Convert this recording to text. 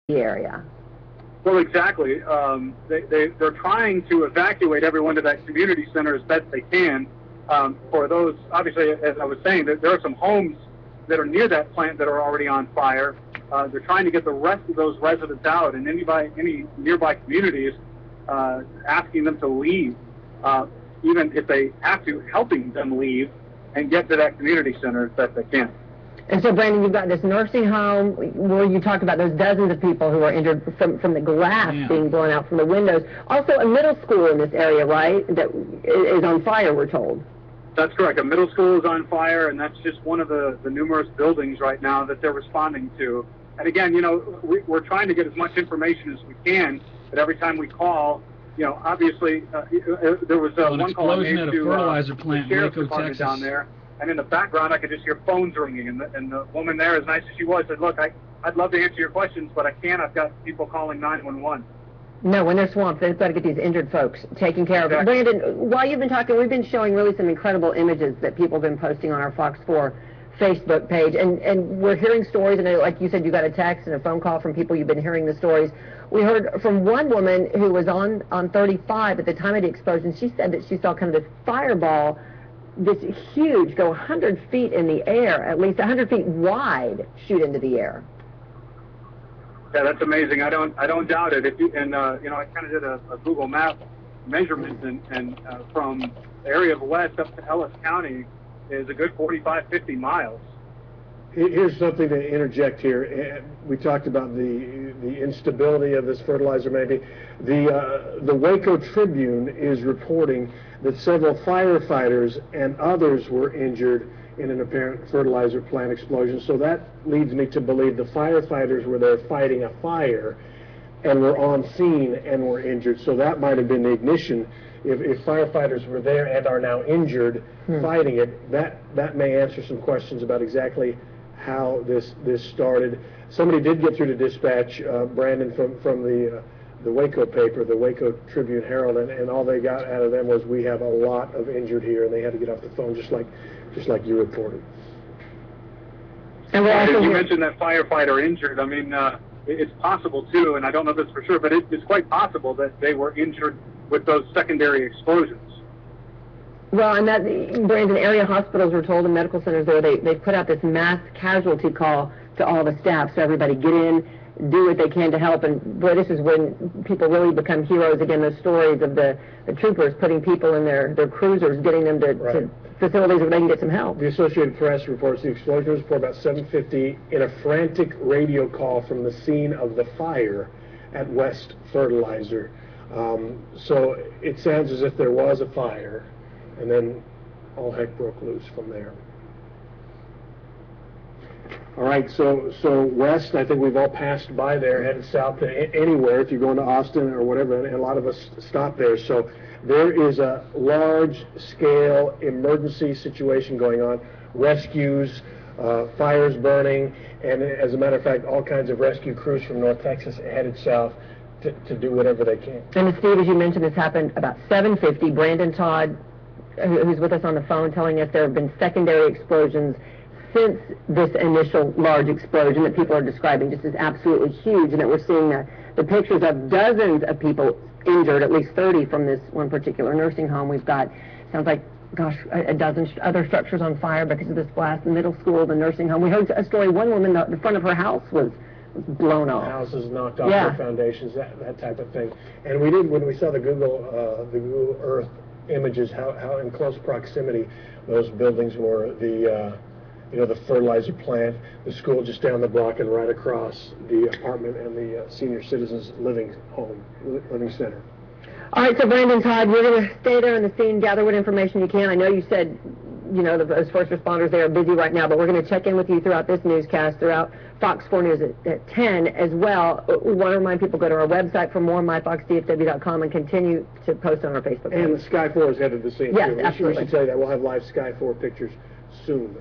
the area. Well, exactly. They're trying to evacuate everyone to that community center as best they can. For those, obviously, as I was saying, there are some homes that are near that plant that are already on fire. They're trying to get the rest of those residents out, and any nearby communities asking them to leave, even if they have to, helping them leave and get to that community center as best they can. And so, Brandon, you've got this nursing home where you talk about those dozens of people who are injured from the glass being blown out from the windows. Also, a middle school in this area, right, that is on fire, we're told. That's correct. A middle school is on fire, and that's just one of the numerous buildings right now that they're responding to. And again, you know, we're trying to get as much information as we can, but every time we call, you know, obviously, there was one call I made at a to fertilizer plant the in sheriff's Waco, department Texas. down there, and in the background I could just hear phones ringing, and the woman there, as nice as she was, said, "Look, I'd love to answer your questions, but I can't. I've got people calling 911." No, when they're swamped, they've got to get these injured folks taken care of. Exactly. Brandon, while you've been talking, we've been showing really some incredible images that people have been posting on our Fox 4 Facebook page, and we're hearing stories, and like you said, you got a text and a phone call from people. You've been hearing the stories. We heard from one woman who was on 35 at the time of the explosion. She said that she saw kind of this fireball, this huge, go 100 feet in the air, at least 100 feet wide, shoot into the air. Yeah, that's amazing. I don't doubt it. You know, I kind of did a Google map measurement, and from the area of West up to Ellis County is a good 45, 50 miles. Here's something to interject here. We talked about the instability of this fertilizer. Maybe the Waco Tribune is reporting that several firefighters and others were injured in an apparent fertilizer plant explosion. So that leads me to believe the firefighters were there fighting a fire and were on scene and were injured. So that might have been the ignition. If firefighters were there and are now injured fighting it, that may answer some questions about exactly how this started. Somebody did get through to dispatch, Brandon, from the Waco paper, the Waco Tribune Herald, and all they got out of them was, "We have a lot of injured here," and they had to get off the phone, just like you reported. And you mentioned that firefighter injured. I mean, it's possible too, and I don't know this for sure, but it's quite possible that they were injured with those secondary explosions. Well, and that, Brandon, area hospitals were told, and medical centers there, they put out this mass casualty call to all the staff, so everybody get in, do what they can to help. And boy, this is when people really become heroes again. Those stories of the troopers putting people in their cruisers, getting them to facilities where they can get some help. The Associated Press reports the explosion was reported about 7:50 in a frantic radio call from the scene of the fire at West Fertilizer. So it sounds as if there was a fire, and then all heck broke loose from there. All right, so west, I think we've all passed by there, headed south to anywhere, if you're going to Austin or whatever, and a lot of us stop there. So there is a large-scale emergency situation going on, rescues, fires burning, and as a matter of fact, all kinds of rescue crews from North Texas headed south to do whatever they can. And Steve, as you mentioned, this happened about 7:50. Brandon Todd, who's with us on the phone, telling us there have been secondary explosions since this initial large explosion that people are describing just as absolutely huge, and that we're seeing the pictures of dozens of people injured, at least 30 from this one particular nursing home. We've got, sounds like, gosh, a dozen other structures on fire because of this blast, the middle school, the nursing home. We heard a story, one woman, the front of her house was blown off. Houses knocked off their foundations, that type of thing. And we did, when we saw the Google Earth images, how in close proximity those buildings were. The fertilizer plant, the school just down the block, and right across the apartment and the senior citizens living center. All right, so Brandon Todd, you're going to stay there on the scene, gather what information you can. I know you said, you know, those first responders, they are busy right now, but we're going to check in with you throughout this newscast, throughout Fox 4 News at 10 as well. We want to remind people, go to our website for more, myfoxdfw.com, and continue to post on our Facebook page. And Sky 4 is headed to the scene, yes, too. Absolutely. We should tell you that. We'll have live Sky 4 pictures soon.